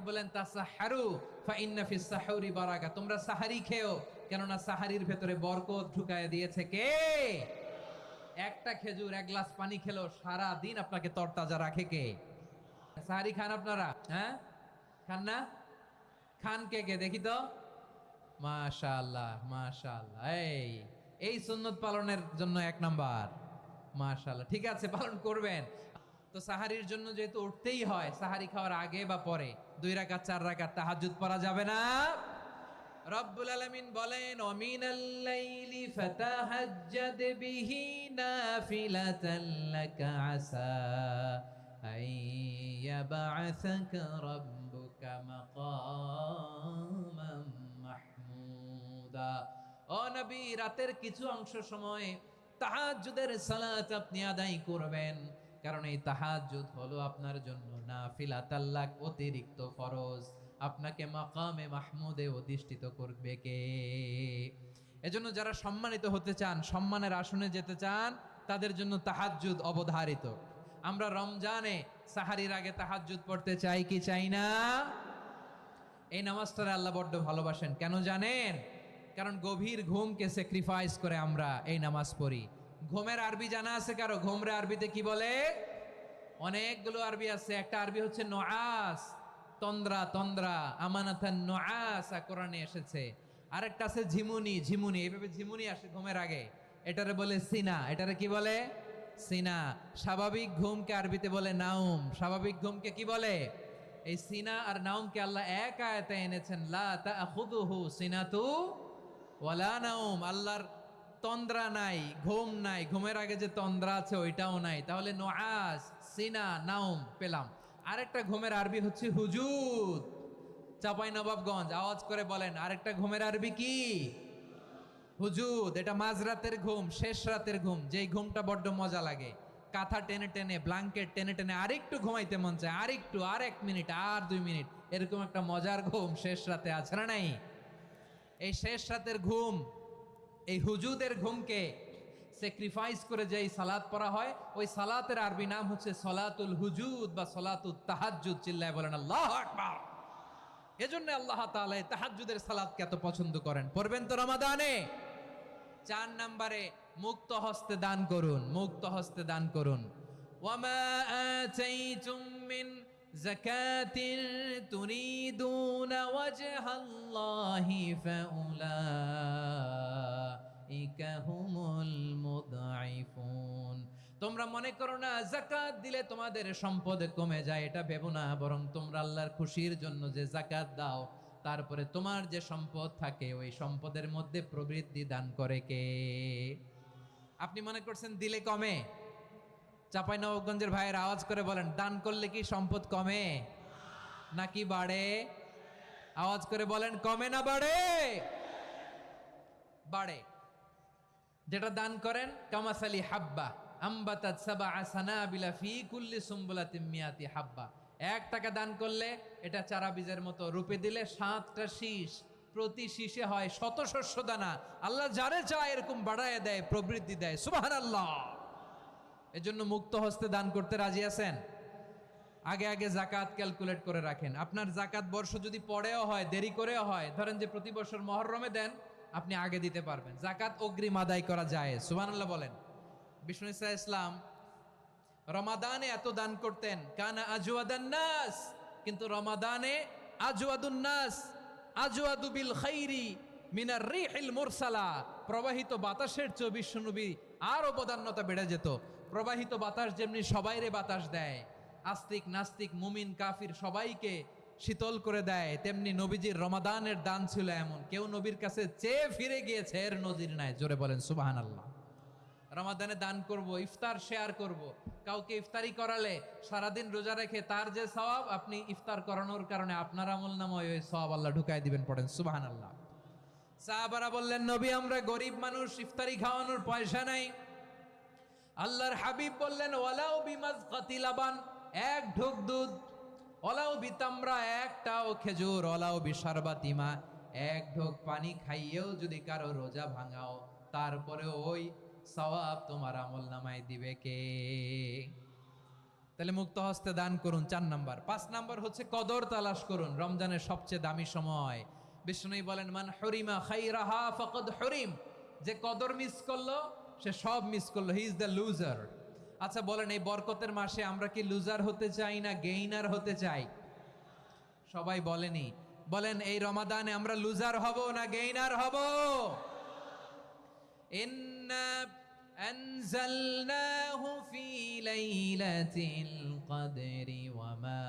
বলেন তাসাহহারু ফাইন্না ফিস সাহুরি বারাকা, তোমরা সাহারি খেও, কেননা সাহারির ভেতরে বরকত ঢুকায় দিয়েছে কে? একটা খেজুর, এক গ্লাস পানি খেলেও সারা দিন আপনাকে তরতাজা রাখে কে? সাহারি খান আপনারা? হ্যাঁ, খান না? খান কে কে দেখি তো? মাশাআল্লাহ মাশাআল্লাহ, এই এই সুন্নত পালনের জন্য এক নাম্বার। মাশাআল্লাহ, ঠিক আছে, পালন করবেন। তো সাহারির জন্য যেহেতু উঠতেই হয়, সাহারি খাওয়ার আগে বা পরে 2 রাকাত 4 রাকাত তাহাজ্জুদ পড়া যাবে না? রব্বুল আলামিন বলেন ওয়ামিনাল লাইলি ফাতাহাজ্জাদ বিহি নাফিলাতান লাকা আসা আইয়াবআসাকা রাব্বুকা মাকামান মাহমুদা। ও নবী, রাতের কিছু অংশ সময় তাহাজ্জুদের সালাত আপনি আদায় করবেন, কারণ এই তাহাজ্জুদ হলো আপনার জন্য নাফিলাতাল লাক, অতিরিক্ত ফরজ। আপনাকে মাকামে মাহমুদে অধিষ্ঠিত করবে কে? এজন্য যারা সম্মানিত হতে চান, সম্মানের আসনে যেতে চান, তাদের জন্য তাহাজ্জুদ অবধারিত। আমরা রমজানে সাহারির আগে তাহাজ্জুদ পড়তে চাই কি চাই না? এই নামাজটারে আল্লাহ বড্ড ভালোবাসেন, কেন জানেন? কারণ গভীর ঘুমকে স্যাক্রিফাইস করে আমরা এই নামাজ পড়ি। ঘুমের আরবি জানা আছে কারো? ঘুমরে আরবিতে কি বলে? অনেকগুলো আরবি আছে। একটা আরবি হচ্ছে নুআস, তন্দ্রা, তন্দ্রা, আমানাতান নুআস কোরআনে এসেছে। আরেকটা আছে ঝিমুনি, ঝিমুনি, এইভাবে ঝিমুনি আসে ঘুমের আগে, এটারে বলে সিনা। এটারে কি বলে? সিনা। স্বাভাবিক ঘুমকে আরবিতে বলে নাউম। স্বাভাবিক ঘুমকে কি বলে? এই সিনা আর নাউমকে আল্লাহ এক আয়াতে এনেছেন, লা তাখুযুহু সিনাতু ওয়ালা নাউম। আল্লাহর তন্দ্রা নাই, ঘুম নাই, ঘুমের আগে যে তন্দ্রা আছে ওইটাও নাই। তাহলে নুআস, সিনা, নাউম পেলাম। আরেকটা ঘুমের আরবি হচ্ছে হুজুদ। চাপাই নবাবগঞ্জ আওয়াজ করে বলেন, আরেকটা ঘুমের আরবি কি? হুজুদ। এটা মাঝরাতের ঘুম, শেষ রাতের ঘুম, যেই ঘুমটা বড্ড মজা লাগে। কাঁথা টেনে টেনে, ব্ল্যাঙ্কেট টেনে টেনে আরেকটু ঘুমাইতে মন চায়, আরেকটু, আর 1 মিনিট, আর 2 মিনিট, এরকম একটা মজার ঘুম শেষ রাতে আছে না নাই? এই শেষ রাতের ঘুম, এই হুজুদের ঘুমকে স্যাক্রিফাইস করে যেই সালাত পড়া হয়, ওই সালাতের আরবি নাম হচ্ছে সলাতুল হুজুদ বা সলাতুত তাহাজ্জুদ। চিল্লায় বলেন আল্লাহু আকবার। এজন্য আল্লাহ তাআলা এই তাহাজ্জুদের সালাতকে এত পছন্দ করেন। পড়বেন তো রমাদানে। 4 নম্বরে মুক্ত হস্তে দান করুন, মুক্ত হস্তে দান করুন। ওয়ামা আতাইতুম মিন যাকাতিন তুরিদুনা ওয়াজহাল্লাহি ফাউলাইকা হুমুল মুদঈফুন। তোমরা মনে করো না যাকাত দিলে তোমাদের সম্পদ কমে যায়, এটা ভেবো না, বরং তোমরা আল্লাহর খুশির জন্য যে যাকাত দাও, তারপরে তোমার যে সম্পদ থাকে ওই সম্পদের মধ্যে প্রবৃদ্ধি দান করে কে? আপনি মনে করছেন দিলে কমে? চাঁপাইনবাবগঞ্জের ভাইয়ের আওয়াজ করে বলেন, দান করলে কি সম্পদ কমে নাকি বাড়ে? আওয়াজ করে বলেন, কমে না বাড়ে? বাড়ে। যেটা দান করেন, কামাসালি হাব্বা আম্বাতাত সাবআ সানাবিলা ফি কুল্লি সুম্বুলাতিন মিয়াতি হাব্বা। 1 টাকা দান করলে এটা চারা বীজের মতো, রূপে দিলে 7টা শীষ, প্রতি শীষে হয় 100 শস্য দানা। আল্লাহ যারে চায় এরকম বাড়ায় দেয়, প্রবৃদ্ধি দেয়। সুবহানাল্লাহ। এজন্য মুক্ত হস্তে দান করতে রাজি আছেন? আগে আগে জাকাত ক্যালকুলেট করে রাখেন। আপনার জাকাত বর্ষ যদি পরেও হয়, দেরি করেও হয়, ধরেন যে প্রতি বছর মুহররমে দেন, আপনি আগে দিতে পারবেন। জাকাত অগ্রিম আদায় করা যায়। সুবহানাল্লাহ বলেন। বিষ্ণু ইসা ইসলাম রমাদানে এত দান করতেন, কানা আজওয়াদান নাস, কিন্তু রমাদানে আজওয়াদুন নাস আজওয়াদু বিল খাইরি মিনার রিহিল মুরসালা। প্রবাহিত বাতাসের চেয়ে বিশ্বনবী আর অবদান্যতা বেড়ে যেত। প্রবাহিত বাতাস যেমনি সবাইরে বাতাস দেয়, আস্তিক নাস্তিক মুমিন কাফির সবাইকে শীতল করে দেয়, তেমনি নবীজির রমাদানের দান ছিল এমন, কেউ নবীর কাছে চেয়ে ফিরে গিয়েছে এর নজির নাই। জোরে বলেন সুবহানাল্লাহ। রমাদানে দান করব, ইফতার শেয়ার করব। কাউকে ইফতারি করালে সারাদিন রোজা রেখে তার যে সওয়াব, আপনি ইফতার করানোর কারণে আপনার আমলনামায় ওই সওয়াব আল্লাহ ঢুকায় দিবেন। পড়েন সুবহানাল্লাহ। সাহাবারা বললেন, নবী আমরা গরিব মানুষ, ইফতারি খাওয়ানোর পয়সা নাই। আল্লাহর হাবিব বললেন, ওয়ালাউ বিমাজকাতি লাবান, 1 ঢোক দুধ, ওয়ালাউ বিতামরা, 1টাও খেজুর, ওয়ালাউ বিশারবাতিমা, 1 ঢোক পানি খাইয়েও যদি কারো রোজা ভাঙাও, তারপরে ওই সওয়াব তোমার আমলনামায় দিবে কে? তাহলে মুক্ত হস্তে দান করুন 4 নাম্বার। 5 নাম্বার হচ্ছে কদর তালাশ করুন, রমজানের সবচেয়ে দামি সময়। বিষ্ণু বলেন মান হুরিমা খাইরাহা ফাকাদ হুরিম, যে কদর মিস করলো সে সব মিস করলো, হি ইজ দ্য লুজার। আচ্ছা বলেন, এই বরকতের মাসে আমরা কি লুজার হতে চাই না গেইনার হতে চাই? সবাই বলেনি, বলেন এই রমাদানে আমরা লুজার হব না গেইনার হব? ইন্না আনজালনাহু ফি লাইলাতিল কদরি ওয়া মা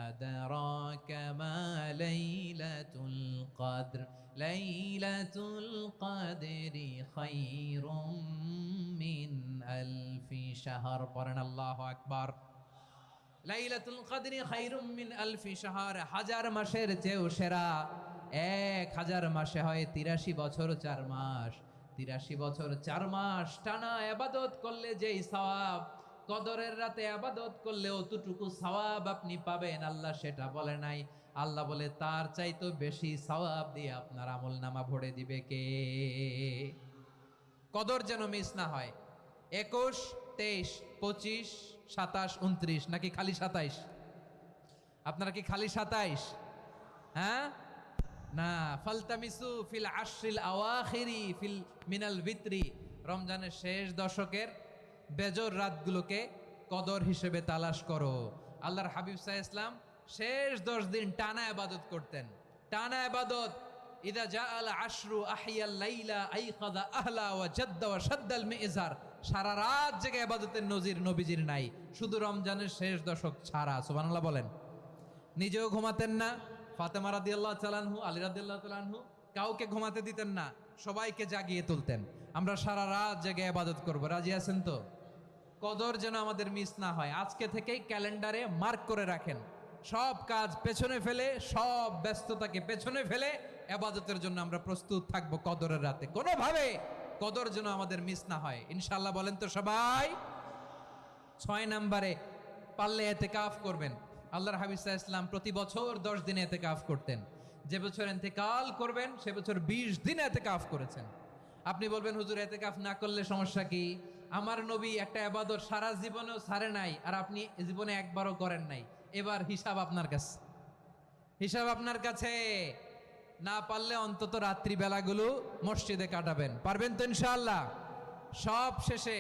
আদরাকা মা লাইলাতুল কদর লাইলাতুল কদরি খায়রুম মিন আলফি শাহর। পড়েন আল্লাহু আকবার। লাইলাতুল কদরি খায়রুম মিন আলফি শাহর, 1000 মাসের চেয়েও সেরা। 1000 মাসে হয় 83 বছর 4 মাস। 83 বছর 4 মাস টানা ইবাদত করলে যেই সওয়াব, কদরের রাতে ইবাদত করলে অতটুকু সওয়াব আপনি পাবেন, আল্লাহ সেটা বলে নাই। আল্লাহ বলে তার চাইতে বেশি সওয়াব দিয়ে আপনার আমলনামা ভরে দিবে কে? কদর যেন মিস না হয়। 21, 23, 25, 27, 29 নাকি খালি 27? আপনারা কি খালি 27? হ্যাঁ না, ফালতামিসু ফিল আশরিল আওয়াখিরি ফিল মিনাল ভিতরি, রমজানের শেষ দশকের বেজর রাতগুলোকে কদর হিসেবে তালাশ করো। আল্লাহর হাবিব সাল্লাল্লাহু আলাইহি ওয়াসাল্লাম শেষ 10 দিন টানা ইবাদত করতেন, টানা ইবাদত। ইদা জাআল আশরু আহিয়াল লাইলা আইকাযা আহলা ওয়া জাদ্দা ওয়া শাদ্দাল মিজার, সারা রাত জেগে ইবাদতের নজির নবীজির নাই, শুধু রমজানের শেষ দশক ছাড়া। সুবহানাল্লাহ বলেন। নিজেও ঘুমাতেন না, ফাতেমা রাদিয়াল্লাহু তাআলা আনহু, আলী রাদিয়াল্লাহু তাআলা আনহু কাউকে ঘুমাতে দিতেন না, সবাইকে জাগিয়ে তুলতেন। আমরা সারা রাত জেগে ইবাদত করব, রাজি আছেন তো? কদর যেন আমাদের মিস না হয়। আজকে থেকেই ক্যালেন্ডারে মার্ক করে রাখেন, সব কাজ পেছনে ফেলে, সব ব্যস্ততাকে পেছনে ফেলে ইবাদতের জন্য আমরা প্রস্তুত থাকবো কদরের রাতে। কোনোভাবে কদর যেন আমাদের মিস না হয়, ইনশাআল্লাহ। বলেন তো সবাই? 6 নম্বরে পারলে ইতিকাফ করবেন। আল্লাহর হাবিব সাল্লাল্লাহু আলাইহি ওয়াসাল্লাম প্রতি বছর 10 দিন ইতিকাফ করতেন। যে বছর ইন্তেকাল করবেন সে বছর 20 দিন ইতিকাফ করেছেন। আপনি বলবেন হুজুর ইতিকাফ না করলে সমস্যা কি? আমার নবী একটা ইবাদত সারা জীবনেও ছাড়ে নাই, আর আপনি জীবনে একবারও করেন নাই। এবার হিসাব আপনার কাছে, হিসাব আপনার কাছে। না পারলে অন্তত রাত্রি বেলাগুলো মসজিদে কাটাবেন, পারবেন তো ইনশাআল্লাহ? সব শেষে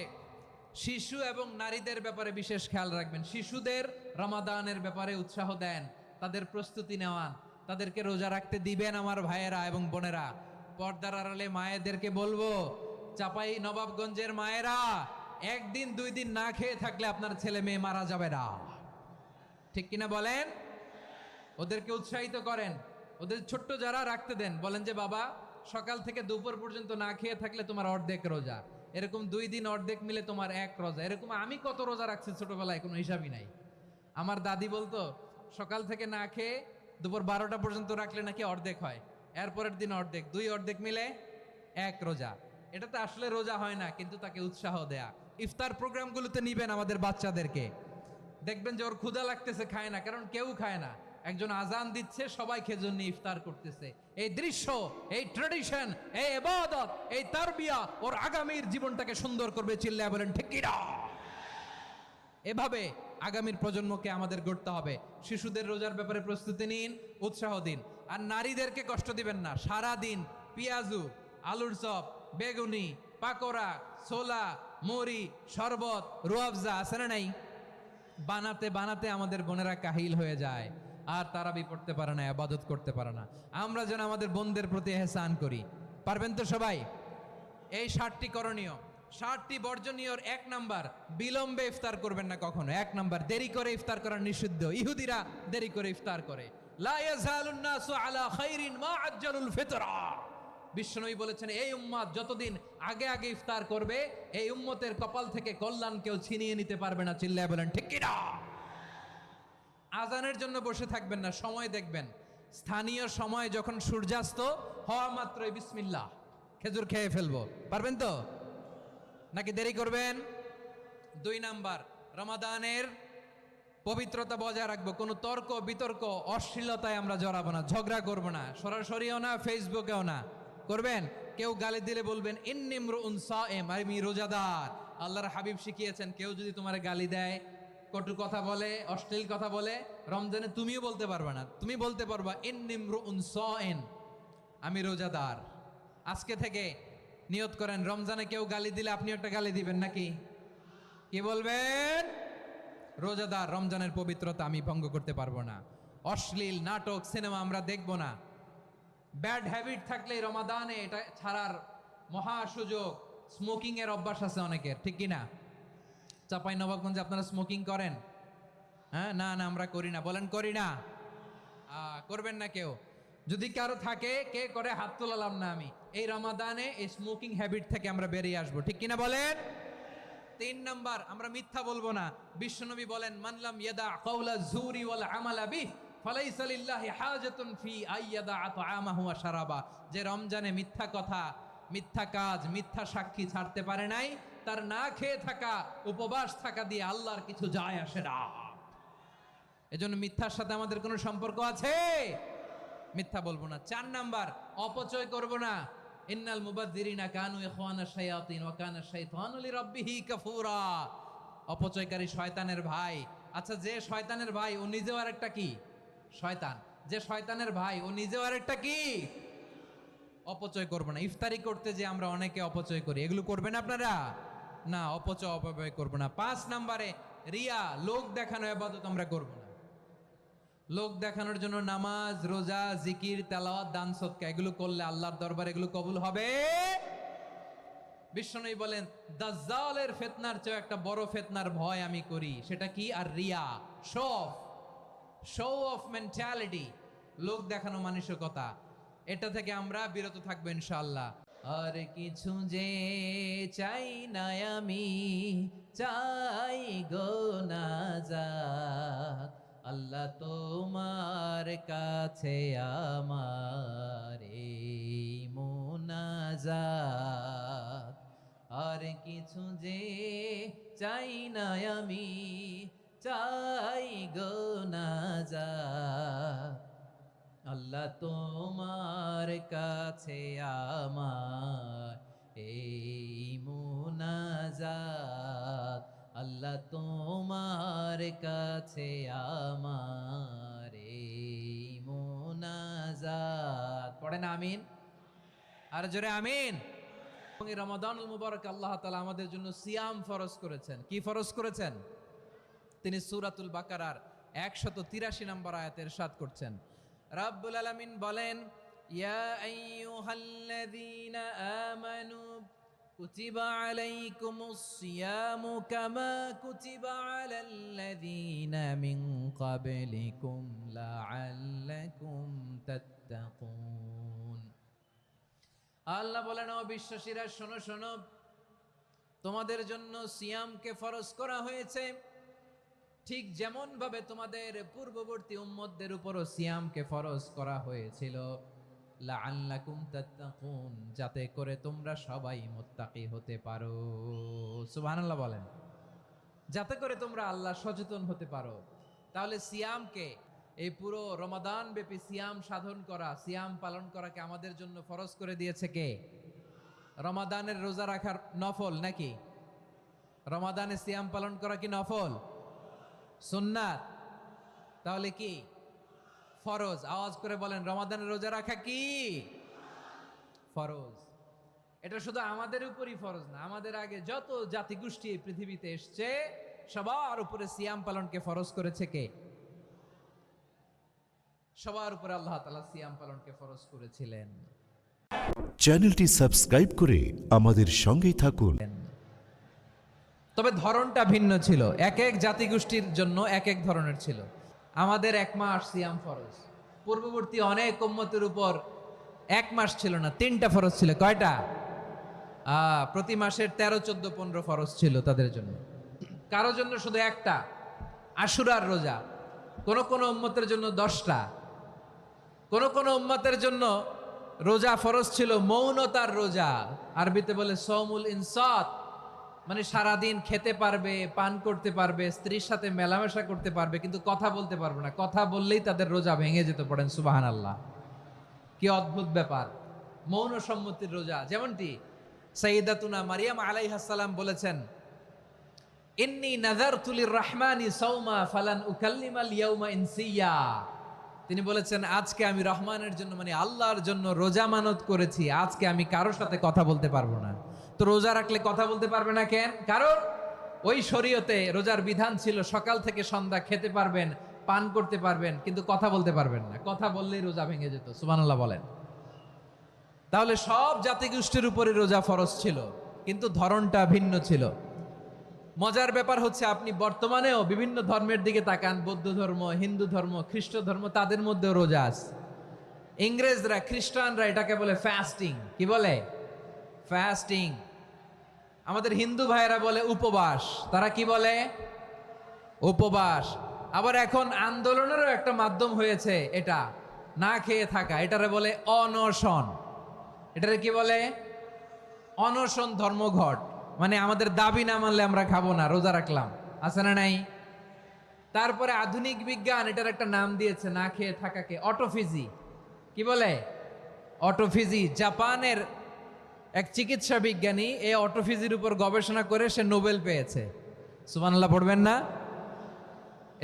শিশু এবং নারীদের ব্যাপারে বিশেষ খেয়াল রাখবেন। শিশুদের রমাদানের ব্যাপারে উৎসাহ দেন, তাদের প্রস্তুতি নেওয়ান, তাদেরকে রোজা রাখতে দিবেন। আমার ভাইয়েরা এবং বোনেরা, পর্দার আড়ালে মায়েদেরকে বলবো, চাপাই নবাবগঞ্জের মায়েরা, 1 দিন 2 দিন না খেয়ে থাকলে আপনার ছেলে মেয়ে মারা যাবে না, ঠিক কিনা বলেন? ওদেরকে উৎসাহিত করেন, ওদের ছোট্ট যারা রাখতে দেন, বলেন যে বাবা সকাল থেকে দুপুর পর্যন্ত না খেয়ে থাকলে তোমার অর্ধেক রোজা, এরকম 2 দিন অর্ধেক মিলে তোমার 1 রোজা। এরকম আমি কত রোজা রাখছি ছোটবেলায়, কোনো হিসাবই নাই। আমার দাদি বলতো সকাল থেকে না খেয়ে দুপুর 12টা পর্যন্ত রাখলে নাকি অর্ধেক হয়, এরপরের দিন অর্ধেক, 2 অর্ধেক মিলে 1 রোজা। এটা তো আসলে রোজা হয় না, কিন্তু তাকে উৎসাহ দেয়া। ইফতার প্রোগ্রামগুলোতে নিবেন আমাদের বাচ্চাদেরকে, দেখবেন যে ওর ক্ষুধা লাগতেছে, খায় না, কারণ কেউ খায় না। একজন আজান দিচ্ছে, সবাই খেজুর নিয়ে ইফতার করতেছে। এই দৃশ্য, এই ট্র্যাডিশন, এই ইবাদত, এই তারবিয়া ওর আগামীর জীবনটাকে সুন্দর করবে। চিল্লায় বলেন ঠিক কি না? এভাবে আগামীর প্রজন্মকে আমাদের গড়তে হবে। শিশুদের রোজার ব্যাপারে প্রস্তুতি নিন, উৎসাহ দিন। আর নারীদেরকে কষ্ট দিবেন না। সারা দিন পেঁয়াজু, আলুর চপ, বেগুনি, পাকোড়া, ছোলা, মুড়ি, শরবত, রুয়াবজা আছে না নাই? বানাতে বানাতে আমাদের বোনেরা কাহিল হয়ে যায়, আর তারাবি পড়তে পারে না, ইবাদত করতে পারে না। আমরা যেন আমাদের বোনদের প্রতি ইহসান করি, পারবেন তো সবাই? এই 7টি করণীয়, 7টি বর্জনীয়র 1 নাম্বার, বিলম্বে ইফতার করবেন না কখনো। 1 নাম্বার, দেরি করে ইফতার করা নিষিদ্ধ। ইহুদিরা দেরি করে ইফতার করে। লা ইয়াজালুন নাসু আলা খাইরিন মা আজ্জালুল ফিতরা। বিশ্বনবী বলেছেন, এই উম্মত যতদিন আগে আগে ইফতার করবে, এই উম্মতের কপাল থেকে কল্যাণ কেউ ছিনিয়ে নিতে পারবে না। চিল্লায় বলেন ঠিক কি না? আজানের জন্য বসে থাকবেন না, সময় দেখবেন। স্থানীয় সময় যখন সূর্যাস্ত হওয়া মাত্রই বিসমিল্লাহ, খেজুর খেয়ে ফেলবো, পারবেন তো? নাকি দেরি করবেন? 2 নাম্বার, রমাদানের পবিত্রতা বজায় রাখবো। কোনো তর্ক বিতর্ক অশ্লীলতায় আমরা জড়াবো না, ঝগড়া করবো না, সরাসরিও না, ফেসবুকেও না। করবেন? কেউ গালি দিলে বলবেন ইন্নিমরুউন সায়েম, আমি রোজাদার। আল্লাহর হাবিব শিখিয়েছেন, কেউ যদি তোমার গালি দেয় কটু কথা বলে, অশ্লীল কথা বলে, রমজানে তুমিও বলতে পারবে না। তুমি বলতে পারবা ইন্নিমরুউন সাইন, আমি রোজাদার। আজকে থেকে নিয়ত করেন, রমজানে কেউ গালি দিলে আপনি একটা গালি দিবেন নাকি? কি বলবেন? রোজাদার, রমজানের পবিত্রতা আমি ভঙ্গ করতে পারবো না। অশ্লীল নাটক, সিনেমা আমরা দেখব না। ব্যাড হ্যাবিট থাকলে রমাদানে এটা ছাড়ার মহা সুযোগ। স্মোকিং এর অভ্যাস আছে অনেকের, ঠিক কি না? চাপাই নবাবগঞ্জে আপনারা স্মোকিং করেন? হ্যাঁ, না না আমরা করি না। বলেন করি না। করবেন না কেউ। যদি কারো থাকে, কে করে হাত তোলালাম না আমি। এই রমাদানে এই স্মোকিং হ্যাবিট থেকে আমরা বেরিয়ে আসবো, ঠিক কিনা বলেন? 3 নাম্বার, আমরা মিথ্যা বলবো না। বিশ্বনবী বলেন, মানলাম ইয়াদা কাওলা যুরি ওয়াল আমালা বিহি ফালাইসা লিল্লাহি হাজাতুন ফি আইয়াদা তাআমাহু ওয়া শারাবা। যে রমজানে মিথ্যা কথা, মিথ্যা কাজ, মিথ্যা সাক্ষী ছাড়তে পারে নাই, তার না খেয়ে থাকা, উপবাস থাকা দিয়ে আল্লাহর কিছু যায় আসে না। এজন্য মিথ্যার সাথে আমাদের কোনো সম্পর্ক আছে? মিথ্যা বলবো না। 4 নাম্বার, অপচয় করব না। ইন্নাল মুবাযযিরিনা কানু ইখওয়ানাশ শায়াতিন ওয়া কানা শাইতানু লিরাব্বিহি কাফুরা। অপচয়কারী শয়তানের ভাই। আচ্ছা, যে শয়তানের ভাই ও নিজেও আরেকটা কি? শয়তান। যে শয়তানের ভাই ও নিজেও আরেকটা কি? অপচয় করব না। ইফতারি করতে যে আমরা অনেকে অপচয় করি, এগুলো করবেন আপনারা? না, অপব্যয় করব না। 5 নাম্বারে, রিয়া, লোক দেখানো ইবাদত আমরা করব না। লোক দেখানোর জন্য নামাজ, রোজা, জিকির, তেলাওয়াত, দান, সদকা এগুলো করলে আল্লাহর দরবারে এগুলো কবুল হবে? বিশ্বনবী বলেন, দাজ্জালের ফিতনার চেয়ে একটা বড় ফিতনার ভয় আমি করি। সেটা কি? আর রিয়া, শো অফ মেন্টালিটি, লোক দেখানো মানসিকতা। এটা থেকে আমরা বিরত থাকবো ইনশাআল্লাহ। আর কিছু যে চাই না আমি, চাই গো নাজাত, আল্লাহ তোমার কাছে আমার এই মুনাজাত। আর কিছু যে চাই না আমি, চাই গো নাজাত, আল্লাহ তোমার কাছে আমার এই মুনাজাত, আল্লাহ তোমার কাছে আমার এই মুনাজাত। পড়েন আমিন, আর জোরে আমিন। এই রমাদানুল মুবারক আল্লাহ তাআলা আমাদের জন্য সিয়াম ফরজ করেছেন। কি ফরজ করেছেন? তিনি সূরাতুল বাকারার 183 নম্বর আয়াতে ইরশাদ করছেন, রাব্বুল আলামিন বলেন, ইয়া আইয়ুহাল্লাযীনা আমানু কুতিবা আলাইকুমুস সিয়ামু কামা কুতিবা আলাল্লাযীনা মিন ক্বাবলিকুম লাআল্লাকুম তাত্তাকুন। আল্লাহ বলেন, ও বিশ্বাসীরা শোনো শোনো, তোমাদের জন্য সিয়ামকে ফরজ করা হয়েছে, ঠিক যেমন ভাবে তোমাদের পূর্ববর্তী উম্মতদের উপরও সিয়ামকে ফরজ করা হয়েছিল, লাআল্লাকুম তাত্তাকুন, যাতে করে তোমরা সবাই মুত্তাকি হতে পারো। সুবহানাল্লাহ বলেন, যাতে করে তোমরা আল্লাহ সচেতন হতে পারো। তাহলে সিয়ামকে, এই পুরো রমাদান ব্যাপী সিয়াম সাধন করা, সিয়াম পালন করাকে আমাদের জন্য ফরজ করে দিয়েছে কে? রমাদানের রোজা রাখার নফল নাকি? রমাদানে সিয়াম পালন করা কি নফল? সুন্নাত। তাহলে কি ফরজ? আওয়াজ করে বলেন, রমাদানের রোজা রাখা কি ফরজ? এটা শুধু আমাদের উপরই ফরজ না, আমাদের আগে যত জাতিগোষ্ঠী এই পৃথিবীতে এসছে সবার উপরে সিয়াম পালনকে ফরজ করেছে কে? সবার উপরে আল্লাহ তাআলা সিয়াম পালনকে ফরজ করেছিলেন। চ্যানেলটি সাবস্ক্রাইব করে আমাদের সঙ্গেই থাকুন। তবে ধরনটা ভিন্ন ছিল, এক এক জাতিগোষ্ঠীর জন্য এক এক ধরনের ছিল। আমাদের 1 মাস সিয়াম ফরজ, পূর্ববর্তী অনেক উম্মতের উপর 1 মাস ছিল না, 3টা ফরজ ছিল। কয়টা? প্রতি মাসের 13, 14, 15 ফরজ ছিল তাদের জন্য। কারো জন্য শুধু একটা, আশুরার রোজা। কোন কোন উম্মতের জন্য 10টা। কোন কোন উম্মতের জন্য রোজা ফরজ ছিল মৌনতার রোজা, আরবিতে বলে সওমুল ইনসাত, মানে সারাদিন খেতে পারবে, পান করতে পারবে, স্ত্রীর সাথে মেলামেশা করতে পারবে, কিন্তু কথা বলতে পারবে না। কথা বললেই তাদের রোজা ভেঙে যেত। পড়েন সুবহানাল্লাহ। কি অদ্ভুত ব্যাপার! মৌন সম্মতির রোজা। যেমনটি সাইয়্যিদাতুনা মারিয়াম আলাইহিস সালাম বলেছেন, ইন্নী নাযারতু লির-রাহমানি সাওমা ফালান উকাল্লিমাল ইয়াওমা ইনসিয়া। তিনি বলেছেন আজকে আমি রহমানের জন্য মানে আল্লাহর জন্য রোজা মানত করেছি, আজকে আমি কারোর সাথে কথা বলতে পারবো না। তো রোজা রাখলে কথা বলতে পারবে না কেন? কারণ ওই শরীয়তে রোজার বিধান ছিল সকাল থেকে সন্ধ্যা খেতে পারবেন, পান করতে পারবেন, কিন্তু কথা বলতে পারবেন না। কথা বললেই রোজা ভেঙে যেত। সুবহানাল্লাহ বলেন। তাহলে সব জাতিগোষ্ঠীর উপরে রোজা ফরজ ছিল, কিন্তু ধরনটা ভিন্ন ছিল। মজার ব্যাপার হচ্ছে আপনি বর্তমানেও বিভিন্ন ধর্মের দিকে তাকান, বৌদ্ধ ধর্ম, হিন্দু ধর্ম, খ্রিস্ট ধর্ম, তাদের মধ্যেও রোজা আছে। ইংরেজরা, খ্রিস্টানরা এটাকে বলে ফাস্টিং। কি বলে? ফাস্টিং। আমাদের হিন্দু ভাইয়েরা বলে উপবাস। তারা কি বলে? উপবাস। আবার এখন আন্দোলনেরও একটা মাধ্যম হয়েছে এটা, না খেয়ে থাকা, এটারে বলে অনশন। এটারে কি বলে? অনশন ধর্মঘট। মানে আমাদের দাবি না মানলে আমরা খাবো না, রোজা রাখলাম। আছে না নাই? তারপরে আধুনিক বিজ্ঞান এটার একটা নাম দিয়েছে না খেয়ে থাকাকে, অটোফিজি। কি বলে? অটোফিজি। জাপানের এক চিকিৎসা বিজ্ঞানী এই অটোফিজির উপর গবেষণা করে সে নোবেল পেয়েছে। সুবহানাল্লাহ পড়বেন না?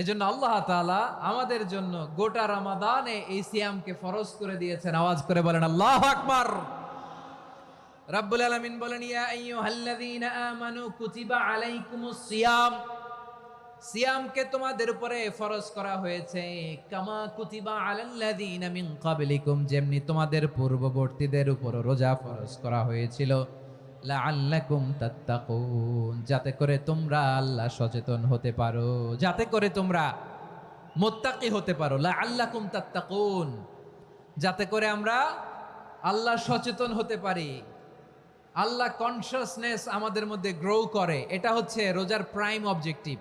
এজন্য আল্লাহ তাআলা আমাদের জন্য গোটা রমাদানে এই সিয়ামকে ফরজ করে দিয়েছেন। আওয়াজ করে বলেন আল্লাহু আকবার। রাব্বুল আলামিন বলেন ইয়া আইয়ুহাল্লাযীনা আমানু কুতিবা আলাইকুমুস সিয়াম। সিয়ামকে তোমাদের উপরে ফরজ করা হয়েছে কামা কুতিবা আলাল্লাযীনা মিন ক্বাবলিকুম, যেমনি তোমাদের পূর্ববর্তীদের উপর রোজা ফরজ করা হয়েছিল, লাআল্লাকুম তাত্তাকুন, যাতে করে তোমরা আল্লাহ সচেতন হতে পারো, যাতে করে তোমরা মুত্তাকি হতে পারো। লাআল্লাকুম তাত্তাকুন, যাতে করে আমরা আল্লাহ সচেতন হতে পারি, আল্লাহ কনসিয়াসনেস আমাদের মধ্যে গ্রো করে। এটা হচ্ছে রোজার prime objective,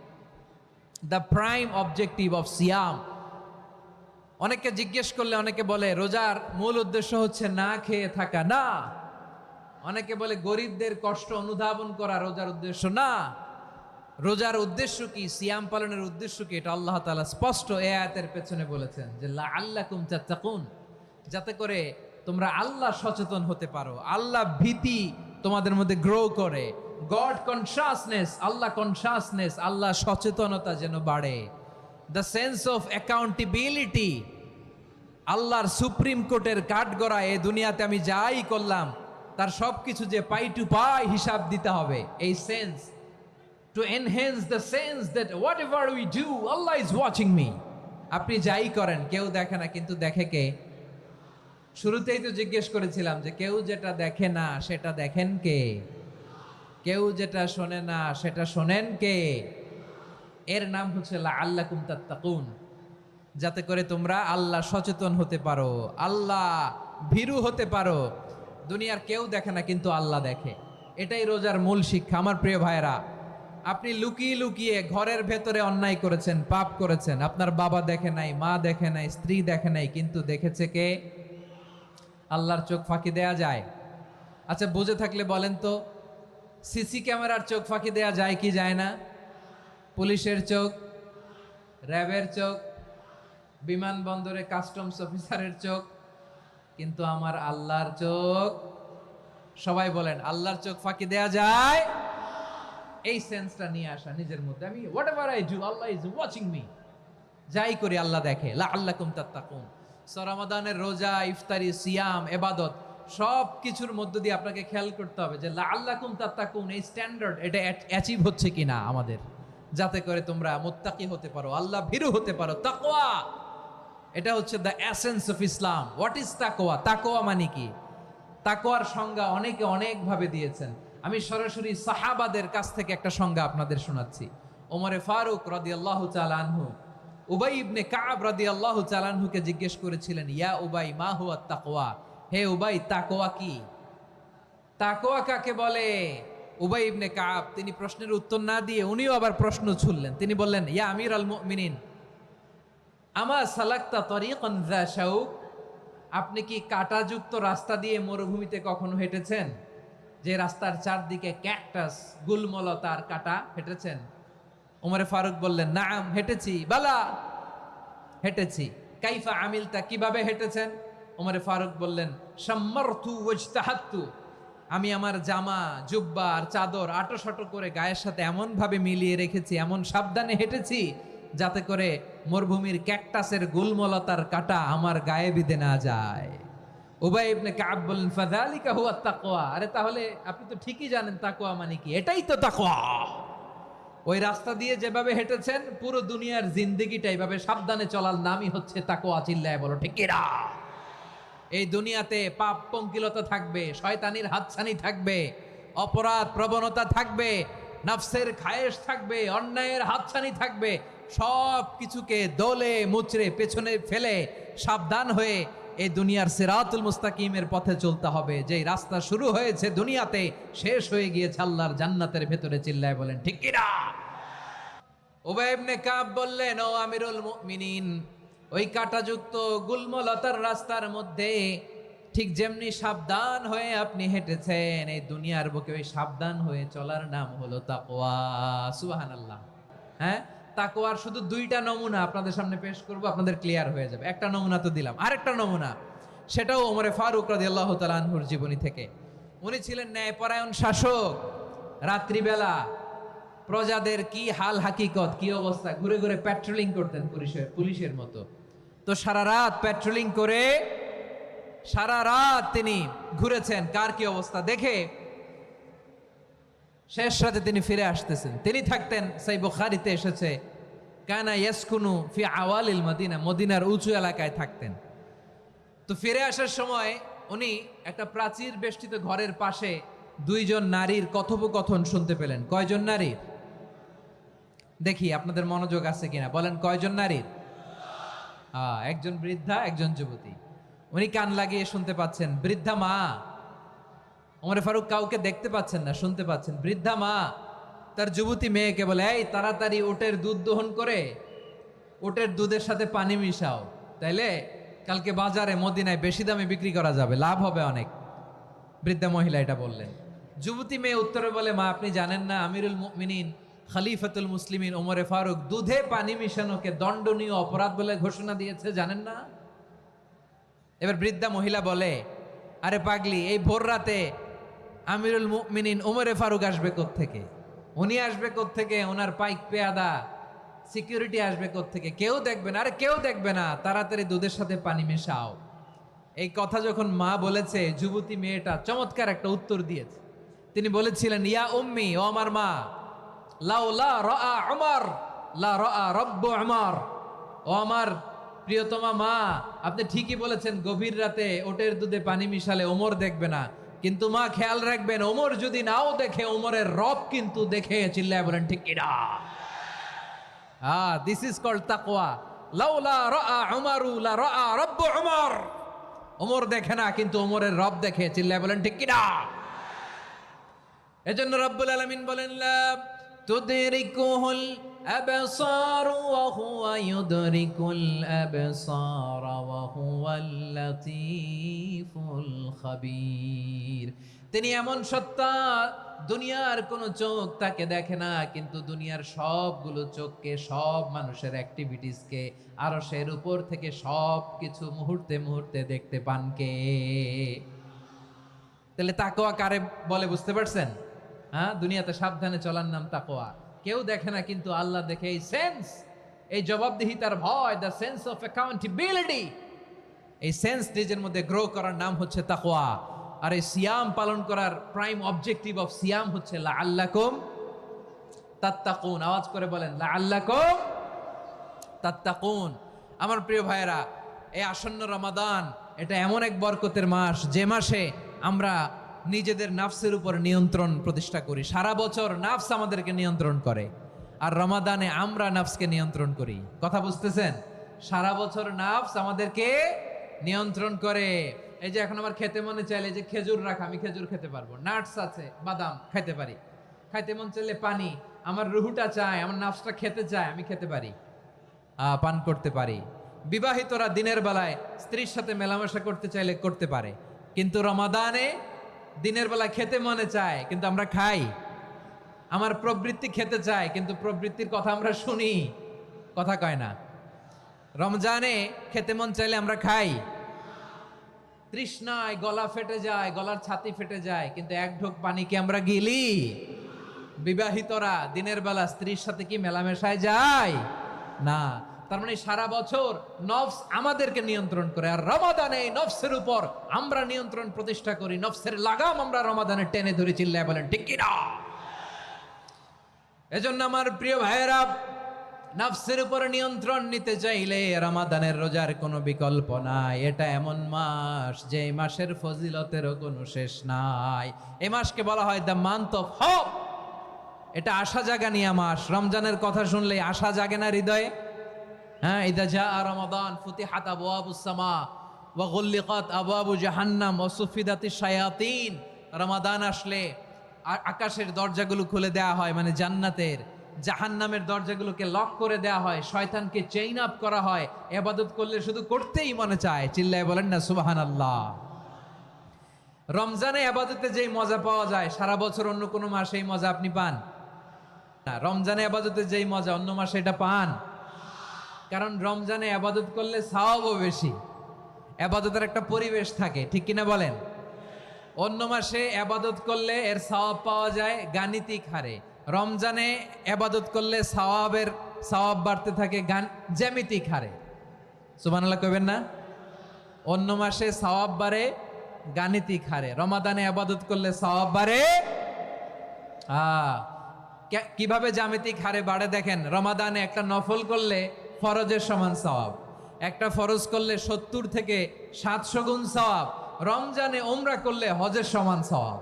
the prime objective of সিয়াম। অনেকে জিজ্ঞেস করলে অনেকে বলে রোজার মূল উদ্দেশ্য হচ্ছে না খেয়ে থাকা। না। অনেকে বলে গরিবদের কষ্ট অনুধাবন করা রোজার উদ্দেশ্য। না। রোজার উদ্দেশ্য কি? সিয়াম পালনের উদ্দেশ্য কি? এটা আল্লাহ তাআলা স্পষ্ট এই আয়াতের পেছনে বলেছেন যে লাআল্লাকুম তাত্তাকুন, যাতে করে তোমরা আল্লাহ সচেতন হতে পারো, আল্লাহ ভীতি তোমাদের মধ্যে গ্রো করে, গড কনসিয়াসনেস, আল্লাহ কনসিয়াসনেস, আল্লাহ সচেতনতা যেন বাড়ে, দ্য সেন্স অফ অ্যাকাউন্টেবিলিটি। আল্লাহর সুপ্রিম কোর্টের কাঠগড়া এই দুনিয়াতে আমি যাই করলাম তার সবকিছু যে পাই টু পাই হিসাব দিতে হবে, এই sense, to enhance the sense that what ever we do Allah is watching me. আপনি যাই করেন কেউ দেখে না, কিন্তু দেখে কে? শুরুতেই তো জিজ্ঞেস করেছিলাম যে কেউ যেটা দেখে না সেটা দেখেন কে? কেউ যেটা শোনে না সেটা শোনেন কে? এর নাম হচ্ছে লাআল্লাকুম তাত্তাকুন, যাতে করে তোমরা আল্লাহ সচেতন হতে পারো, আল্লাহ ভীরু হতে পারো। দুনিয়ার কেউ দেখে না, কিন্তু আল্লাহ দেখে। এটাই রোজার মূল শিক্ষা। আমার প্রিয় ভাইরা, আপনি লুকিয়ে লুকিয়ে ঘরের ভেতরে অন্যায় করেছেন, পাপ করেছেন, আপনার বাবা দেখে নাই, মা দেখে নাই, স্ত্রী দেখে নাই, কিন্তু দেখেছে কে? আল্লাহর চোখ ফাঁকি দেয়া যায়? আচ্ছা বুঝে থাকলে বলেন তো, সিসি ক্যামেরার চোখ ফাঁকি দেয়া যায় কি যায় না? পুলিশের চোখ, র্যাবের চোখ, বিমানবন্দরে কাস্টমস অফিসারের চোখ, কিন্তু আমার আল্লাহর চোখ? সবাই বলেন আল্লাহর চোখ ফাঁকি দেয়া যায়? এই সেন্সটা নিয়ে আসা নিজের মধ্যে, আমি what ever I do Allah is watching me, যাই করি আল্লাহ দেখে। লাআল্লাকুম তাত্তাকুন। রমাদানের রোজা, ইফতারি, সিয়াম, ইবাদত সব কিছুর মধ্য দিয়ে আপনাকে খেয়াল করতে হবে যে লাআল্লাকুম তাত্তাকুন এই স্ট্যান্ডার্ড এটা অ্যাচিভ হচ্ছে কিনা আমাদের, যাতে করে তোমরা মুত্তাকি হতে পারো, আল্লাহ ভীরু হতে পারো। তাকওয়া, এটা হচ্ছে the essence of Islam. What is তাকওয়া? তাকওয়া মানে কি? তাকওয়ার সংজ্ঞা অনেকে অনেক ভাবে দিয়েছেন। আমি সরাসরি সাহাবাদের কাছ থেকে একটা সংজ্ঞা আপনাদের শোনাচ্ছি। ওমরে ফারুক রাদিয়াল্লাহু তাআলা আনহু উবাই ইবনে কাব রাদিয়াল্লাহু তাআলা আনহুকে জিজ্ঞেস করেছিলেন, ইয়া উবাই মা হুয়া তাকওয়া? হে উবাই, তাকওয়া কি? তাকওয়া কাকে বলে? উবাই ইবনে কাব তিনি প্রশ্নের উত্তর না দিয়ে উনিও আবার প্রশ্ন ছুড়লেন। তিনি বললেন, ইয়া আমিরাল মুমিনিন, আমা সালাকতা তরিকান যা শাউক, আপনি কি কাঁটাযুক্ত রাস্তা দিয়ে মরুভূমিতে কখনো হেঁটেছেন? যে রাস্তার চারদিকে ক্যাকটাস, গুলমলতার কাঁটা, হেঁটেছেন? ওমরে ফারুক বললেন, নাম, হেঁটেছি। বালা, হেঁটেছি। কাইফা আমিলতা, কিভাবে হেঁটেছেন? ওমরে ফারুক বললেন, শাম্মারতু ওয়াজতাহাতু, আমি আমার জামা জুব্বা আর চাদর আটোসাটো করে গায়ের সাথে এমন ভাবে মিলিয়ে রেখেছি, এমন সাবধানে হেঁটেছি যাতে করে মরুভূমির ক্যাকটাসের গুলমলতার কাঁটা আমার গায়ে বিঁধে না যায়। উবাই ইবনে কাব বললেন ফাযালিকা হুয়া তাকওয়া। আরে তাহলে আপনি তো ঠিকই জানেন তাকওয়া মানে কি, এটাই তো তাকওয়া। ওই রাস্তা দিয়ে যেভাবে হেঁটেছেন পুরো দুনিয়ার জিন্দেগিটা এইভাবে সাবধানে চলার নামই হচ্ছে তাকওয়া। চিল্লায় বলো ঠিক কিনা? এই দুনিয়াতে পাপ পঙ্কিলতা থাকবে, শয়তানির হাতছানি থাকবে, অপরাধ প্রবণতা থাকবে, নফসের খায়েশ থাকবে, অন্যায়ের হাতছানি থাকবে। সব কিছুকে দোলে মুচড়ে পেছনে ফেলে সাবধান হয়ে এই দুনিয়ার সিরাতুল মুস্তাকিমের পথে চলতে হবে। যেই রাস্তা শুরু হয়েছে দুনিয়াতে শেষ হয়ে গিয়েছে আল্লাহর জান্নাতের ভেতরে। চিল্লায় বলেন ঠিক কিনা? উবাই ইবনে কাব বললেন, ও আমিরুল মুমিনিন, ওই কাঁটাযুক্ত গুলমলতার রাস্তার মধ্যে ঠিক যেমনি সাবধান হয়ে আপনি হেঁটেছেন, এই দুনিয়ার বুকে ওই সাবধান হয়ে চলার নাম হলো তাকওয়া। সুবহানাল্লাহ। হ্যাঁ, তাকওয়ার শুধু দুইটা নমুনা আপনাদের সামনে পেশ করব, আপনাদের ক্লিয়ার হয়ে যাবে। একটা নমুনা তো দিলাম, আরেকটা নমুনা সেটাও ওমরে ফারুক রাদিয়াল্লাহু তাআলা আনহুর জীবনী থেকে। উনি ছিলেন ন্যায়পরায়ণ শাসক। রাত্রিবেলা প্রজাদের কি হাল হাকিকত, কি অবস্থা, ঘুরে ঘুরে প্যাট্রোলিং করতেন পুলিশের মতো। তো সারা রাত প্যাট্রোলিং করে সারা রাত তিনি ঘুরেছেন কার কি অবস্থা দেখে। শেষ রাতে তিনি ফিরে আসতেছেন। তিনি থাকতেন, সেই বুখারীতে এসেছে, কানা ইয়াসকুনু ফি আওয়ালিল মদিনা, মদিনার উঁচু এলাকায় থাকতেন। তো ফিরে আসার সময় উনি একটা প্রাচীর বেষ্টিত ঘরের পাশে দুইজন নারীর কথোপকথন শুনতে পেলেন। কয়জন নারীর? দেখি আপনাদের মনোযোগ আছে কিনা, বলেন কয়জন নারীর? একজন বৃদ্ধা, একজন যুবতী। উনি কান লাগিয়ে শুনতে পাচ্ছেন। বৃদ্ধা মা, ওমর ফারুক কাউকে দেখতে পাচ্ছেন না, শুনতে পাচ্ছেন। বৃদ্ধা মা তার যুবতী মেয়েকে বলে, এই তাড়াতাড়ি উটের দুধ দহন করে উটের দুধের সাথে পানি মিশাও, তাইলে কালকে বাজারে মদিনায় বেশি দামে বিক্রি করা যাবে, লাভ হবে অনেক। বৃদ্ধা মহিলা এটা বললেন। যুবতী মেয়ে উত্তরে বলে, মা আপনি জানেন না আমিরুল মুমিনিন খলিফাতুল মুসলিমিন ওমরে ফারুক দুধে পানি মিশানোকে দণ্ডনীয় অপরাধ বলে ঘোষণা দিয়েছে, জানেন না? এবার বৃদ্ধা মহিলা বলে, আরে পাগলি, এই ভোর রাতে আমিরুল মুমিনিন ওমরে ফারুক আসবে কোত্থেকে? উনি আসবে কোত্থেকে? ওনার পাইক পেয়াদা সিকিউরিটি আসবে কোত্থেকে? কেউ দেখবে না। আরে কেউ দেখবে না, তাড়াতাড়ি দুধের সাথে পানি মেশাও। এই কথা যখন মা বলেছে, যুবতী মেয়েটা চমৎকার একটা উত্তর দিয়েছে। তিনি বলেছিলেন, ইয়া উম্মি, ও আমার মা, লাউলা রাআ উমর লা রাআ রব্বু উমর। ও আমার প্রিয়তমা মা, আপনি ঠিকই বলেছেন, গভীর রাতে ওটের দুধে পানি মিশালে ওমর দেখবে না, কিন্তু মা খেয়াল রাখবেন, ওমর যদি নাও দেখে, ওমরের রব কিন্তু দেখে। চিল্লায় বলেন ঠিক কিনা? দিস ইজ কল্ড তাকওয়া। লাউলা রাআ উমরু লা রাআ রব্বু উমর। ওমর দেখে না, কিন্তু ওমরের রব দেখে। চিল্লায় বলেন ঠিক কিনা? এজন্য রব্বুল আলামিন বলেন, লা তুদরিকুহুল আবসার ওয়া হুয়া ইউদরিকুল আবসার ওয়া হুয়াল লাতীফুল খাবীর। তিনি এমন সত্তা, দুনিয়ার কোন চোখ তাকে দেখে না, কিন্তু দুনিয়ার সবগুলো চোখকে, সব মানুষের অ্যাক্টিভিটিসকে আরশের উপর থেকে সব কিছু মুহূর্তে মুহূর্তে দেখতে পান কে? তাহলে তাকওয়া কারে বলে বুঝতে পারছেন? দুনিয়াতে সাবধানে চলার নাম তাকওয়া। কেউ দেখে না, কিন্তু আল্লাহ দেখে। এই সেন্স, এই জবাবদিহিতার ভয়, দ্য সেন্স অফ অ্যাকাউন্টেবিলিটি, এই সেন্স নিজের মধ্যে গ্রো করার নাম হচ্ছে তাকওয়া। আর এই সিয়াম পালন করার প্রাইম অবজেক্টিভ অফ সিয়াম হচ্ছে লাআল্লাকুম তাত্তাকুন। আওয়াজ করে বলেন, লাআল্লাকুম তাত্তাকুন। আমার প্রিয় ভাইয়েরা, এই আসন্ন রমাদান, এটা এমন এক বরকতের মাস, যে মাসে আমরা নিজেদের নাফসের উপর নিয়ন্ত্রণ প্রতিষ্ঠা করি। সারা বছর নাফস আমাদেরকে নিয়ন্ত্রণ করে, আর রমাদানে আমরা নাফসকে নিয়ন্ত্রণ করি। কথা বুঝতেছেন? সারা বছর নাফস আমাদেরকে নিয়ন্ত্রণ করে। এই যে এখন আমার খেতে মনে চাইলে যে খেজুর রাখা, আমি খেজুর খেতে পারবো, নাটস আছে, বাদাম খাইতে পারি। খাইতে মন চাইলে পানি, আমার রুহুটা চায়, আমার নাফসটা খেতে চায়, আমি খেতে পারি, পান করতে পারি। বিবাহিতরা দিনের বেলায় স্ত্রীর সাথে মেলামেশা করতে চাইলে করতে পারে, কিন্তু রমাদানে দিনের বেলা খেতে মনে চায়, কিন্তু আমরা খাই। আমার প্রবৃত্তি খেতে চায়, কিন্তু প্রবৃত্তির কথা আমরা শুনি, কথা কয় না। রমজানে খেতে মন চাইলে আমরা খাই, তৃষ্ণায় গলা ফেটে যায়, গলার ছাতি ফেটে যায়, কিন্তু এক ঢোক পানি কি আমরা গিলি? বিবাহিতরা দিনের বেলা স্ত্রীর সাথে কি মেলামেশায় যায় না? তার মানে সারা বছর নফস আমাদেরকে নিয়ন্ত্রণ করে, আর রমাদানে নফসের উপর আমরা নিয়ন্ত্রণ প্রতিষ্ঠা করি। নফসের লাগাম আমরা রমাদানে টেনে ধরে, চিল্লায় বলেন ঠিক কি না? এজন্য আমার প্রিয় ভাইয়েরা, নফসের উপর নিয়ন্ত্রণ নিতে চাইলে রমাদানের রোজার কোনো বিকল্প নাই। এটা এমন মাস যে মাসের ফজিলতেরও কোনো শেষ নাই। এই মাসকে বলা হয় দ্য মান্থ অফ হোপ। এটা আশা জাগানিয়া মাস। রমজানের কথা শুনলে আশা জাগে না হৃদয়ে? হ্যাঁ, ইদা জাআ রমাদান ফুতিহাত আবওয়াবুস সামা ওয়া গুল্লিকাত আবওয়াবু জাহান্নাম ওয়া সুফিদাতিশ শায়াতিন। রমাদান আসলে আকাশের দরজাগুলো খুলে দেয়া হয়, মানে জান্নাতের। জাহান্নামের দরজাগুলোকে লক করে দেয়া হয়, শয়তানকে চেইন আপ করা হয়। ইবাদত করলে শুধু করতেই মনে চায়, চিল্লায় বলেন না সুবহানাল্লাহ। রমজানে ইবাদতে যেই মজা পাওয়া যায়, সারা বছর অন্য কোনো মাসে এই মজা আপনি পান না। রমজানে ইবাদতে যেই মজা অন্য মাসে এটা পান, কারণ রমজানে ইবাদত করলে সওয়াবও বেশি। ইবাদতের একটা পরিবেশ থাকে, ঠিক কিনা বলেন? অন্য মাসে ইবাদত করলে এর সওয়াব পাওয়া যায় গাণিতিক হারে। রমজানে ইবাদত করলে সওয়াব বাড়তে থাকে জ্যামিতিক হারে। সুবহানাল্লাহ কইবেন না? অন্য মাসে সওয়াব বাড়ে গাণিতিক হারে, রমাদানে ইবাদত করলে সওয়াব বাড়ে কিভাবে জ্যামিতিক হারে বাড়ে দেখেন। রমাদানে একটা নফল করলে ফরজের সমান সওয়াব, একটা ফরজ করলে 70 থেকে 700 গুণ সওয়াব। রমজানে উমরা করলে হজের সমান সওয়াব।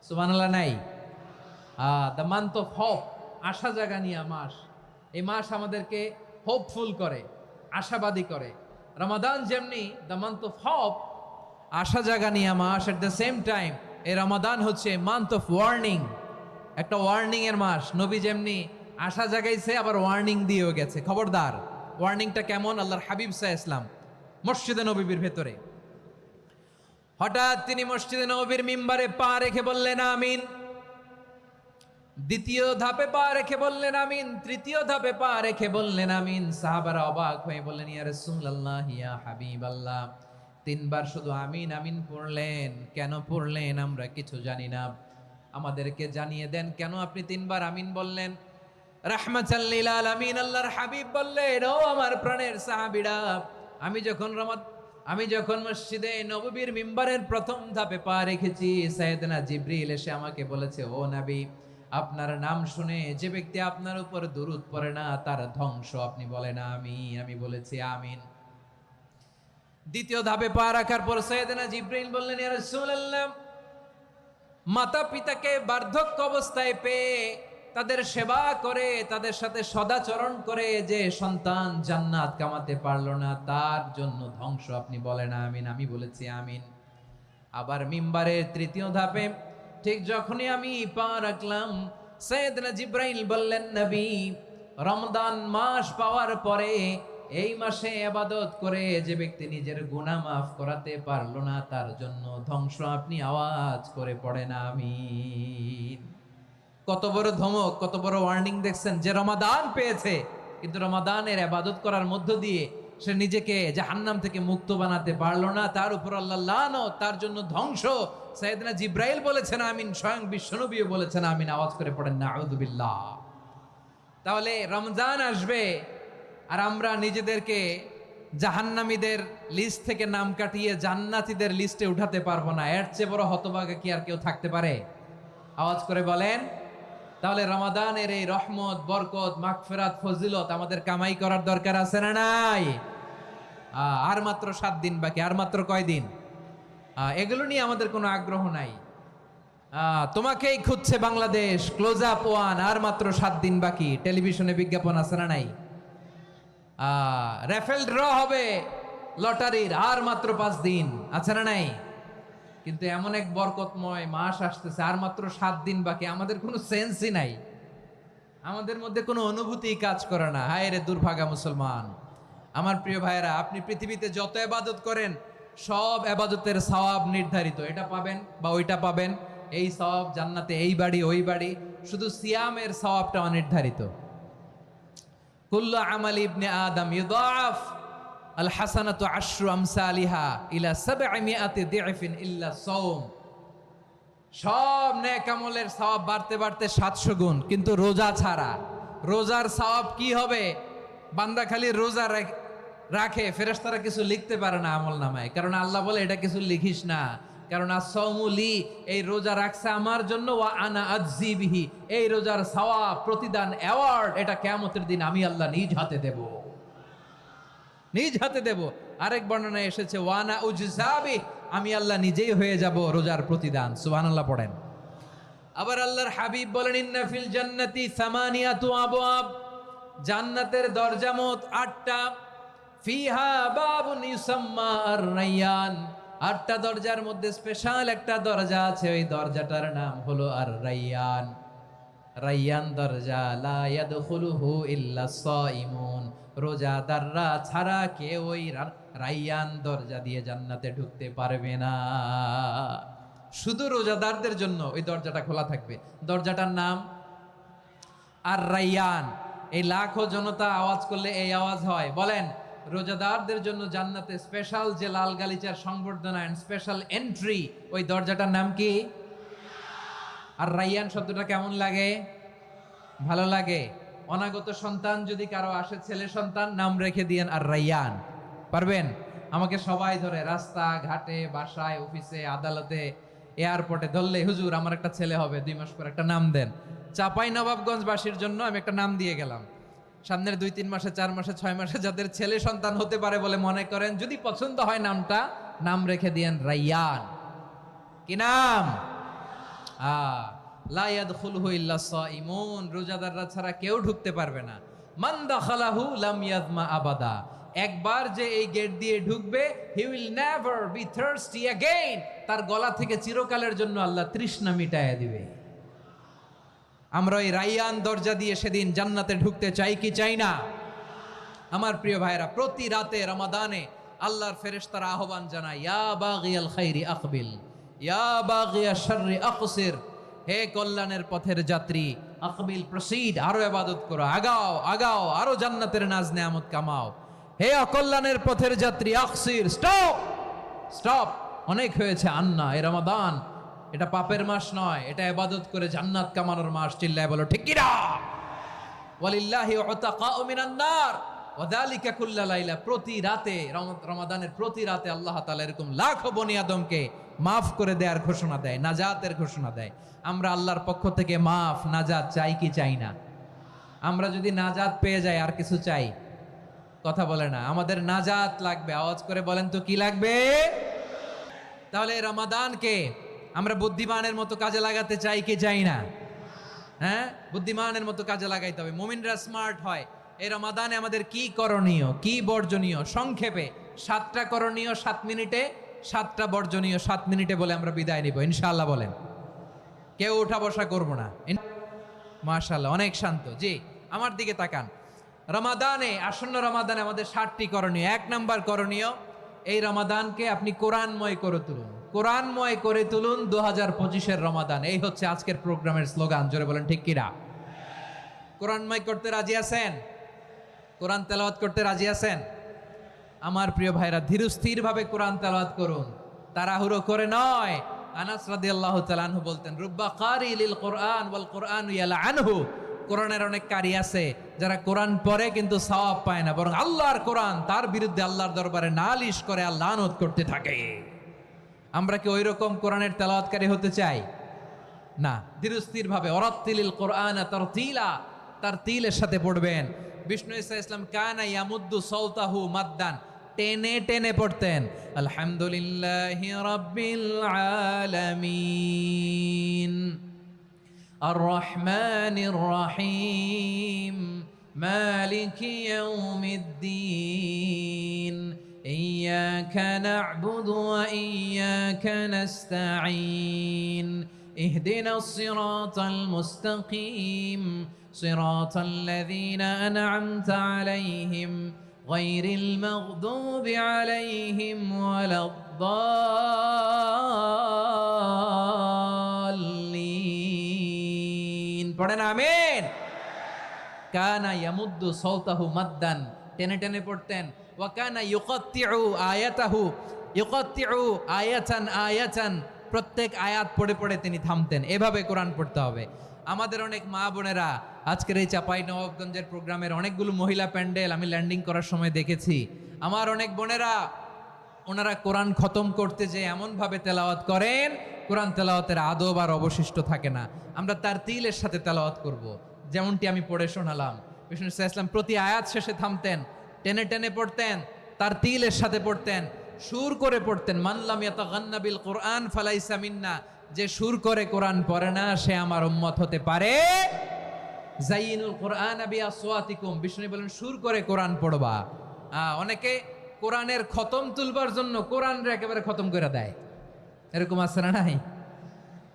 সুবহানাল্লাহ নাই? দ্য মান্থ অফ হোপ, আশা জাগানিয়া মাস। এই মাস আমাদেরকে হোপফুল করে, আশাবাদী করে। রমাদান যেমনি দ্য মান্থ অফ হোপ, আশা জাগানিয়া মাস, এট দ্য সেম টাইম এই রমাদান হচ্ছে মান্থ অফ ওয়ার্নিং, একটা ওয়ার্নিং এর মাস। নবী যেমনি আশা জাগাইছে, আবার ওয়ার্নিং দিয়েও গেছে, খবরদার। ওয়ার্নিংটা কেমন? আল্লাহর হাবিব সাল্লাল্লাহু আলাইহি ওয়াসাল্লাম মসজিদে নববীর ভেতরে, হঠাৎ তিনি মসজিদে নববীর মিম্বারে পা রেখে বললেন আমিন। দ্বিতীয় ধাপে পা রেখে বললেন আমিন, তৃতীয় ধাপে পা রেখে বললেন আমিন। সাহাবারা অবাক হয়ে বললেন ইয়া রাসূলুল্লাহ, ইয়া হাবিবাল্লাহ, 3 বার শুধু আমিন আমিন পড়লেন, কেন পড়লেন আমরা কিছু জানি না, আমাদেরকে জানিয়ে দেন কেন আপনি 3 বার আমিন বললেন। রাহমাতাল লিল আলামিন আল্লাহর হাবিব বললেন, ও আমার প্রাণের সাহাবীরা, আমি যখন মসজিদে নববীর মিম্বারের প্রথম ধাপে পা রেখেছি, সাইয়েদনা জিবরিল এসে আমাকে বলেছে, ও নবী, আপনার নাম শুনে যে ব্যক্তি আপনার উপর দুরূদ পড়ে না তার ধ্বংস। আপনি বলেন আমিন। আমি বলেছি আমিন। দ্বিতীয় ধাপে পা রাখার পর সাইয়েদনা জিবরিল বললেন, ইয়া রাসূলুল্লাহ, মাতা পিতাকে বার্ধক্য অবস্থায় পেয়ে তাদের সেবা করে, তাদের সাথে সদাচরণ করে যে সন্তান জান্নাত কামাতে পারলো না, তার জন্য ধ্বংস। আপনি বলেন আমিন। আমি বলেছি আমিন। আবার মিম্বারের তৃতীয় ধাপে ঠিক যখনই আমি পা রাখলাম, সাইয়েদনা জিবরাইল বললেন, নবী, রমজান মাস পাওয়ার পরে এই মাসে ইবাদত করে যে ব্যক্তি নিজের গুনাহ মাফ করাতে পারলো না, তার জন্য ধ্বংস। আপনি আওয়াজ করে পড়েন আমিন। কত বড় ধমক, কত বড় ওয়ার্নিং দেখছেন। যে রমাদান পেয়েছে, কিন্তু রমাদানের ইবাদত করার মধ্য দিয়ে সে নিজেকে জাহান্নাম থেকে মুক্ত বানাতে পারলো না, তার উপর আল্লাহ লানত, তার জন্য ধ্বংস। সাইয়েদনা জিবরাইল বলেছেন আমিন, স্বয়ং বিশ্বনবীও বলেছেন আমিন। আওয়াজ করে পড়েন নাউযু বিল্লাহ। তাহলে রমজান আসবে আর আমরা নিজেদেরকে জাহান্নামীদের লিস্ট থেকে নাম কাটিয়ে জান্নাতীদের লিস্টে উঠাতে পারবো না। এর চেয়ে বড় হতভাগা কি আর কেউ থাকতে পারে? আওয়াজ করে বলেন। তাহলে রমাদানের এই রহমত, বরকত, মাগফিরাত, ফজিলত আমাদের কামাই করার দরকার আছে না নাই? আর মাত্র 7 দিন বাকি। আর মাত্র কয় দিন? এগুলো নিয়ে আমাদের কোনো আগ্রহ নাই। তোমাকেই খুঁজছে বাংলাদেশ, ক্লোজ আপ 1, আর মাত্র 7 দিন বাকি। টেলিভিশনে বিজ্ঞাপন আছে না নাই? রেফেল ড্র হবে লটারির, আর মাত্র 5 দিন, আছে না নাই? কিন্তু এমন এক বরকতময় মাস আসতেছে, আর মাত্র 7 দিন বাকি। আমাদের কোনো সেন্সই নাই, আমাদের মধ্যে কোনো অনুভূতি কাজ করে না। হায় রে দুর্ভাগা মুসলমান। আমার প্রিয় ভাইরা, আপনি পৃথিবীতে যত ইবাদত করেন, সব ইবাদতের সওয়াব নির্ধারিত। এটা পাবেন বা ওইটা পাবেন, এই সওয়াব জান্নাতে, এই বাড়ি ওই বাড়ি। শুধু সিয়ামের সওয়াবটা অনির্ধারিত। কুল্লু আমাল ইবনে আদম ইউদাফ আল হাসানাতু আশরু আমসালিহা ইলা 700 দি'ফিন ইল্লা সাওম। সব নেক আমলের সওয়াব বাড়তে বাড়তে 700 গুণ, কিন্তু রোজা ছাড়া। রোজার সওয়াব কি হবে? বান্দা খালি রোজা রাখে, ফেরেশতারা কিছু লিখতে পারে না আমল নামায়, কারণ আল্লাহ বলে এটা কিছু লিখিস না, কারণ as-সাওমু লি, এই রোজা রাখছে আমার জন্য, ওয়া আনা আজজি বিহি, এই রোজার সওয়াব, প্রতিদান, অ্যাওয়ার্ড এটা কিয়ামতের দিন আমি আল্লাহ নিজ হাতে দেব, নিজ হাতে দেব। আরেক বর্ণনায় এসেছে ওয়ানা উজজাবি, আমি আল্লাহ নিজেই হয়ে যাব রোজার প্রতিদান। সুবহানাল্লাহ পড়েন। আবার আল্লাহর হাবিব বলেন ইন্না ফিল জান্নাতি সামানিয়াতু আবওয়াব, জান্নাতের দরজা মোট 8টা। ফিহা বাবুন ইউসাম্মা আর-রায়্যান, 8টা দরজার মধ্যে স্পেশাল একটা দরজা আছে, ওই দরজাটার নাম হলো আর-রায়্যান। রায়্যান দরজা, লা ইয়াদখুলুহু ইল্লা সাইমুন, রোজাদাররা ছাড়া কেউ ওই রায়্যান দরজা দিয়ে জান্নাতে ঢুকতে পারবে না। শুধু রোজাদারদের জন্য ওই দরজাটা খোলা থাকবে। দরজাটার নাম আর-রায়্যান। এই লাখো জনতা আওয়াজ করলে এই আওয়াজ হয়, বলেন রোজাদারদের জন্য জান্নাতে স্পেশাল যে লাল গালিচার সংবর্ধনা এন্ড স্পেশাল এন্ট্রি, ওই দরজাটার নাম কি? আর-রায়্যান শব্দটা কেমন লাগে? ভালো লাগে। অনাগত সন্তান যদি কারো আসে, ছেলে সন্তান, নাম রেখে দিয়েন আর-রায়্যান। পারবেন? আমাকে সবাই ধরে রাস্তা ঘাটে, বাসায়, অফিসে, আদালতে, এয়ারপোর্টে ধরলে, হুজুর আমার একটা ছেলে হবে 2 মাস পর, একটা নাম দেন। চাঁপাইনবাবগঞ্জবাসীর জন্য আমি একটা নাম দিয়ে গেলাম। সামনের 2-3 মাসে, 4 মাসে, 6 মাসে যাদের ছেলে সন্তান হতে পারে বলে মনে করেন, যদি পছন্দ হয় নামটা, নাম রেখে দিয়েন রায়্যান। কি নাম? লা ইয়াদখুলুহু ইল্লা সাইমুন, রোজাদাররা ছাড়া কেউ ঢুকতে পারবে না। মান দাখালাহু লাম ইয়াযমা আবাদা, একবার যে এই গেট দিয়ে ঢুকবে, he will never be thirsty again, তার গলা থেকে চিরকালের জন্য আল্লাহ তৃষ্ণা মিটায়া দিবে। আমরা এই রায়্যান দরজা দিয়ে সেদিন জান্নাতে ঢুকতে চাই কি চাই না? আমার প্রিয় ভাইরা, প্রতি রাতে রমাদানে আল্লাহর ফেরেশতারা আহ্বান জানায়, ইয়া বাগিয়াল খাইরি আকবিল, ইয়া বাগিয়াশ শাররি আকসির, হে কল্যাণের পথের যাত্রী, আকবিল প্রসিড, আরো ইবাদত করো, আগাও আগাও, আরো জান্নাতের নাজ নেয়ামত কামাও। হে অকল্যাণের পথের যাত্রী, আকসির, স্টপ স্টপ, অনেক হয়েছে। আন্না, এ রমাদান এটা পাপের মাস নয়, এটা ইবাদত করে জান্নাত কামানোর মাস। চিল্লায় বলো ঠিক কি না? ওয়ালিল্লাহি উতাকাউ মিনান নার ওয়া যালিকা কুল্লা লাইলা, প্রতি রাতে, রমাদানের প্রতি রাতে আল্লাহ তাআলা এরকম লাখো বনি আদমকে মাফ করে দেওয়ার ঘোষণা দেয়, নাজাতের ঘোষণা দেয়। আমরা আল্লাহর পক্ষ থেকে মাফ, নাজাত চাই কি চাই না? আমরা যদি নাজাত পেয়ে যাই আর কিছু চাই? কথা বলে না। আমাদের নাজাত লাগবে, আওয়াজ করে বলেন তো কি লাগবে? তাহলে রমাদানকে আমরা বুদ্ধিমানের মতো কাজে লাগাতে চাই কি চাই না? হ্যাঁ, বুদ্ধিমানের মতো কাজে লাগাইতে হবে। মুমিনরা স্মার্ট হয়। এই রমাদানে আমাদের কি করণীয়, কি বর্জনীয়, সংক্ষেপে 7টা করণীয় 7 মিনিটে, 7টা বর্জনীয় 7 মিনিটে বলে আমরা বিদায় নিব ইনশাআল্লাহ। বলেন, কেউ উঠা বসা করবো না। মাশাআল্লাহ, অনেক শান্ত। জি, আমার দিকে তাকান। রমাদানে, আসন্ন রমাদানে আমাদের 7টি করণীয়। 1 নাম্বার করণীয়, এই রমাদানকে আপনি কোরআনময় করে তুলুন। কোরআনময় করে তুলুন 2025-এর রমাদান। এই হচ্ছে আজকের প্রোগ্রামের স্লোগান। জোরে বলেন ঠিক কিনা? কোরআনময় করতে রাজি আছেন? কোরআন তেলাওয়াত করতে রাজি আছেন? আমার প্রিয় ভাইরা, ধীরস্থির ভাবে কোরআন তেলাওয়াত করুন, তাড়াহুড়ো করে নয়। আনাস রাদিয়াল্লাহু তাআলা আনহু বলতেন, রুব্বা কারি লিল কোরআন ওয়াল কোরআন ইয়ালআনহু, কোরআনের অনেক কারি আছে যারা কোরআন পড়ে কিন্তু সওয়াব পায় না, বরং আল্লাহর কোরআন তার বিরুদ্ধে আল্লাহর দরবারে নালিশ করে আর লানত করতে থাকে। আমরা কি ওই রকম কোরআনের তেলাওয়াতকারী হতে চাই? না। ধীরস্থির ভাবে, ওয়ারাত্তিলিল কোরআন তারতিলা, তারতিলের সাথে পড়বেন। বিষ্ণু ঈসা ইসলাম কানা ইয়ামুদ্দু সাওতাহু মাদ্দান, টেনে টেনে পড়তেন। আলহামদুলিল্লাহি রাব্বিল আলামিন আর রহমানির রহিম মালিকি ইয়াউমিদ্দিন ইয়্যাকা না'বুদু ওয়া ইয়্যাকা নাস্তাঈন ইহদিনাস সিরাতাল মুস্তাকিম সিরাতাল লাযীনা আন'আমতা আলাইহিম গায়রিল মাগদুবি আলাইহিম ওয়ালাদ-দাল্লিন। পড়েন আমিন। কানা ইয়ামুদ্দু সাওতাহু মাদ্দান, টেনে টেনে পড়তেন। ওয়া কানা ইউকাত্তিউ আয়াতাহু, ইউকাত্তিউ আয়াতান আয়াতান, প্রত্যেক আয়াত পড়ে পড়ে তিনি থামতেন। এভাবে কোরআন পড়তে হবে। আমাদের অনেক মা বোনেরা আজকের এই চাঁপাইনবাবগঞ্জের প্রোগ্রামের অনেকগুলো মহিলা প্যান্ডেল আমি ল্যান্ডিং করার সময় দেখেছি। আমার অনেক বোনেরা ওনারা কোরআন খতম করতে যে এমনভাবে তেলাওয়াত করেন, কোরআন তেলাওয়াতের আদব আর অবশিষ্ট থাকে না। আমরা তার তিলের সাথে তেলাওয়াত করব, যেমনটি আমি পড়ে শোনালাম। বিষ্ণু ইসলাম প্রতি আয়াত শেষে থামতেন, টেনে টেনে পড়তেন, তার তিলের সাথে পড়তেন, সুর করে পড়তেন। মানলাম ইয়াতাগান্না বিল কোরআন ফালাইসা মিন্না, যে সুর করে কোরআন পড়ে না সে আমার উম্মত হতে পারে। জাইনুল কোরআন বিআসওয়াতিকুম, বিষ্ণু বলেন সুর করে কোরআন পড়বা। অনেকে কোরআনের খতম তুলবার জন্য কোরআনরে একেবারে খতম করে দেয়, এরকম আছে না নাই?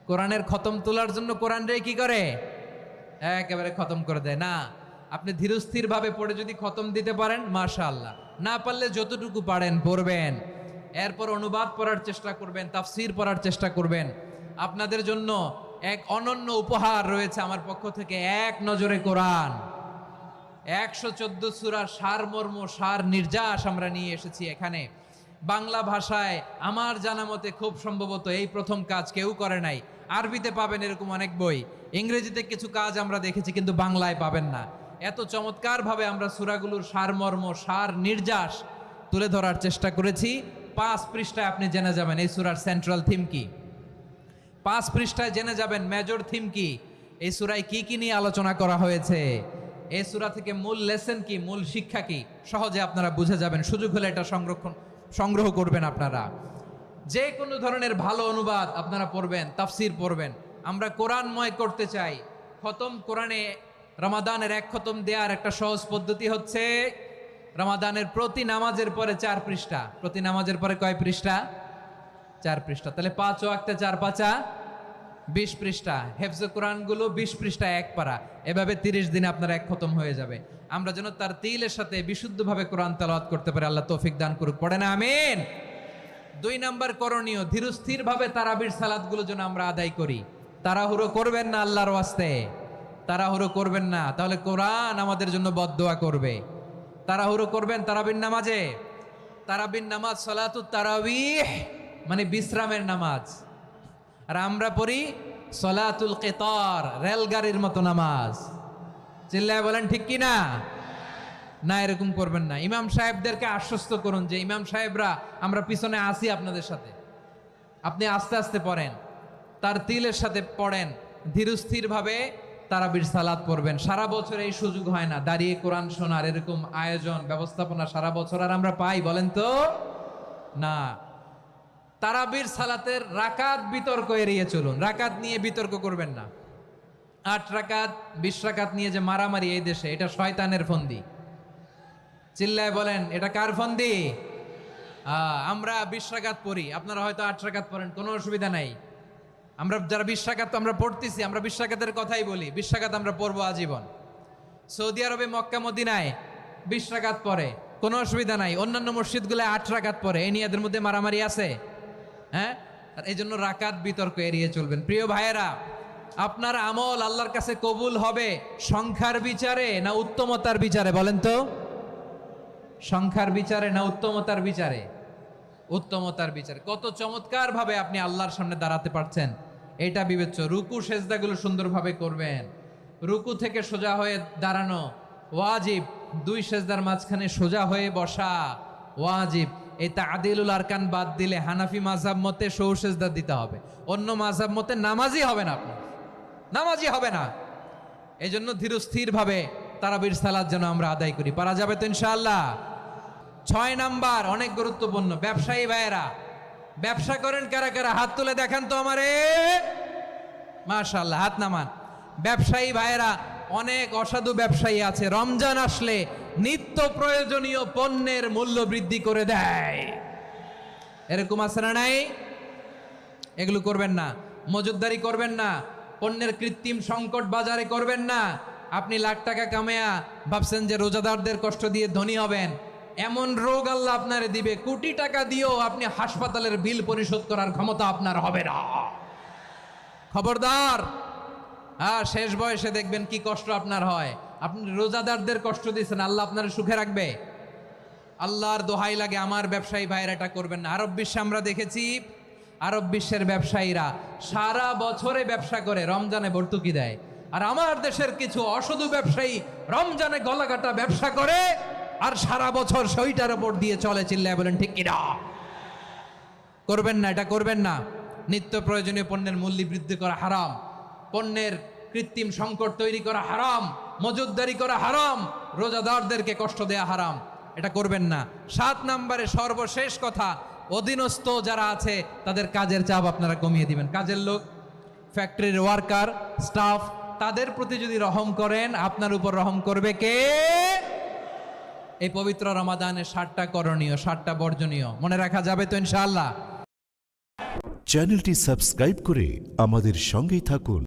কোরআনের খতম তোলার জন্য কোরআনরে কি করে? একেবারে খতম করে দেয়। না, আপনি ধীরস্থির ভাবে পড়ে যদি খতম দিতে পারেন মাশাআল্লাহ, না পারলে যতটুকু পারেন পড়বেন। এরপর অনুবাদ পড়ার চেষ্টা করবেন, তাফসির পড়ার চেষ্টা করবেন। আপনাদের জন্য এক অনন্য উপহার রয়েছে আমার পক্ষ থেকে, এক নজরে কোরআন। 114 সূরার সারমর্ম, সার নির্যাস আমরা নিয়ে এসেছি এখানে বাংলা ভাষায়। আমার জানা মতে খুব সম্ভবত এই প্রথম কাজ, কেউ করে নাই। আরবিতে পাবেন এরকম অনেক বই, ইংরেজিতে কিছু কাজ আমরা দেখেছি, কিন্তু বাংলায় পাবেন না। এত চমৎকারভাবে আমরা সূরাগুলোর সারমর্ম, সার নির্যাস তুলে ধরার চেষ্টা করেছি। 5 পৃষ্ঠায় আপনি জেনে যাবেন এই সূরার সেন্ট্রাল থিম কি। 5 পৃষ্ঠায় জেনে যাবেন মেজর থিম কি, এই সূরায় কি কি নিয়ে আলোচনা করা হয়েছে, এই সূরা থেকে মূল লেসন কি, মূল শিক্ষা কি, সহজে আপনারা বুঝে যাবেন। সুযোগ হলে এটা সংগ্রহ করবেন আপনারা। যে কোনো ধরনের ভালো অনুবাদ আপনারা পড়বেন, তাফসির পড়বেন। আমরা কোরআনময় করতে চাই। খতম কোরআনে রমাদানের 1 খতম দেওয়ার একটা সহজ পদ্ধতি হচ্ছে, রমাদানের প্রতি নামাজের পরে 4 পৃষ্ঠা। প্রতি নামাজের পরে কয় পৃষ্ঠা? 4 পৃষ্ঠা। তাহলে 5 ওয়াক্তে 4 পাঁচা 20 পৃষ্ঠা। হেফজে কোরআনগুলো 20 পৃষ্ঠা 1 পারা। এভাবে 30 দিনে আপনার 1 খতম হয়ে যাবে। আমরা যেন তার তিলের সাথে বিশুদ্ধভাবে কোরআন তেলাওয়াত করতে পারি, আল্লাহ তৌফিক দান করুক। পড়ে না আমিন। 2 নাম্বার করণীয়, ধীরস্থিরভাবে তারাবির সালাতগুলো যেন আমরা আদায় করি। তাড়াহুড়ো করবেন না আল্লাহর ওয়াস্তে, তাড়াহুড়ো করবেন না, তাহলে কোরআন আমাদের জন্য বদদোয়া করবে। তাড়াহুড়ো করবেন তারাবির নামাজে। তারাবির নামাজ সালাতুত তারাবিহ মানে বিশ্রামের নামাজ। আর আমরা পড়ি সলাতুল কিতার, রেলগাড়ির মতো নামাজ। চিল্লায় বলেন ঠিক কি না? না, এরকম করবেন না। ইমাম সাহেবদেরকে আশ্বস্ত করুন যে ইমাম সাহেবরা আমরা পিছনে আসি আপনাদের সাথে, আপনি আস্তে আস্তে পড়েন, তার তিলের সাথে পড়েন, ধীরস্থিরভাবে তারাবির সালাত পড়বেন। সারা বছর এই সুযোগ হয় না দাঁড়িয়ে কোরআন শোনার, এরকম আয়োজন ব্যবস্থাপনা সারা বছর আর আমরা পাই বলেন তো? না। তারাবির সালাতের রাকাত বিতর্ক এড়িয়ে চলুন। রাকাত নিয়ে বিতর্ক করবেন না। 8 রাকাত 20 রাকাত নিয়ে যে মারামারি এই দেশে, এটা শয়তানের ফন্দি। চিল্লায় বলেন এটা কার ফন্দি? আমরা 20 রাকাত পড়ি, আপনারা হয়তো 8 রাকাত পড়েন, কোনো অসুবিধা নাই। আমরা যারা 20 রাকাত আমরা পড়তেছি, আমরা 20 রাকাতের কথাই বলি। 20 রাকাত আমরা পড়বো আজীবন। সৌদি আরবে মক্কা মদিনায় 20 রাকাত পড়ে, কোনো অসুবিধা নাই। অন্যান্য মসজিদগুলো 8 রাকাত পড়ে, এই নিয়ে এদের মধ্যে মারামারি আছে? হ্যাঁ, আর এই জন্য রাকাত বিতর্ক এড়িয়ে চলবেন। প্রিয় ভাইয়েরা, আপনার আমল আল্লাহর কাছে কবুল হবে সংখ্যার বিচারে না উত্তমতার বিচারে? বলেন তো, সংখ্যার বিচারে না উত্তমতার বিচারে? উত্তমতার বিচারে। কত চমৎকার ভাবে আপনি আল্লাহর সামনে দাঁড়াতে পারছেন এটা বিবেচ্য। রুকু সেজদাগুলো সুন্দরভাবে করবেন। রুকু থেকে সোজা হয়ে দাঁড়ানো ওয়াজিব, 2 সেজদার মাঝখানে সোজা হয়ে বসা ওয়াজিব। এই তাদিলুল আরকান বাদ দিলে হানাফি মাযহাব মতে সৌ সেজদা দিতে হবে, অন্য মাযহাব মতে নামাজই হবে না, আপনার নামাজই হবে না। এই জন্য ধীরস্থির ভাবে তারাবির সালাত যেন আমরা আদায় করি। পারা যাবে তো ইনশাআল্লাহ? 6 নাম্বার অনেক গুরুত্বপূর্ণ। ব্যবসায়ী ভাইয়েরা, ব্যবসা করেন কারা কারা? হাত তুলে দেখান তো আমারে। মাশাআল্লাহ, হাত নামান। ব্যবসায়ী ভাইয়েরা, অনেক অসাধু ব্যবসায়ী আছে, রমজান আসলে নিত্য প্রয়োজনীয় পণ্যের মূল্য বৃদ্ধি করে দেয়। এরকম আছে না নাই? এগুলো করবেন না। মজুদদারি করবেন না। পণ্যের কৃত্রিম সংকট বাজারে করবেন না। আপনি লাখ টাকা কামায়া ভাবছেন যে রোজাদারদের কষ্ট দিয়ে ধনী হবেন, এমন রোগ আল্লাহ আপনারে দিবে, কোটি টাকা দিয়েও আপনি হাসপাতালের বিল পরিশোধ করার ক্ষমতা আপনার হবে না। খবরদার। শেষ বয়সে দেখবেন কি কষ্ট আপনার হয়। আপনি রোজাদারদের কষ্ট দিয়েছেন, আল্লাহ আপনার সুখে রাখবে? আল্লাহর দোহাই লাগে আমার ব্যবসায়ী ভাইয়েরা এটা করবেন না। আরব বিশ্বে আমরা দেখেছি, আরব বিশ্বের ব্যবসায়ীরা সারা বছরে ব্যবসা করে, রমজানে ভর্তুকি দেয়। আর আমার দেশের কিছু অসাধু ব্যবসায়ী রমজানে গলাকাটা ব্যবসা করে আর সারা বছর সইটার উপর দিয়ে চলে, চিল্লায় বলেন ঠিক কিনা? করবেন না, এটা করবেন না। নিত্য প্রয়োজনীয় পণ্যের মূল্য বৃদ্ধি করা হারাম, পণ্যের কৃত্রিম সংকট তৈরি করা হারাম, মজুতদারি করা হারাম, রোজাদারদেরকে কষ্ট দেয়া হারাম, এটা করবেন না। 7 নম্বরে সর্বশেষ কথা, অধীনস্থ যারা আছে তাদের কাজের চাপ আপনারা কমিয়ে দিবেন। কাজের লোক, ফ্যাক্টরির ওয়ার্কার, স্টাফ, তাদের প্রতি যদি রহম করেন, আপনার উপর রহম করবে কে? এই পবিত্র রমাদানের 7টা করণীয়, 7টা বর্জনীয় মনে রাখা যাবে তো ইনশাআল্লাহ? চ্যানেলটি সাবস্ক্রাইব করে আমাদের সঙ্গেই থাকুন।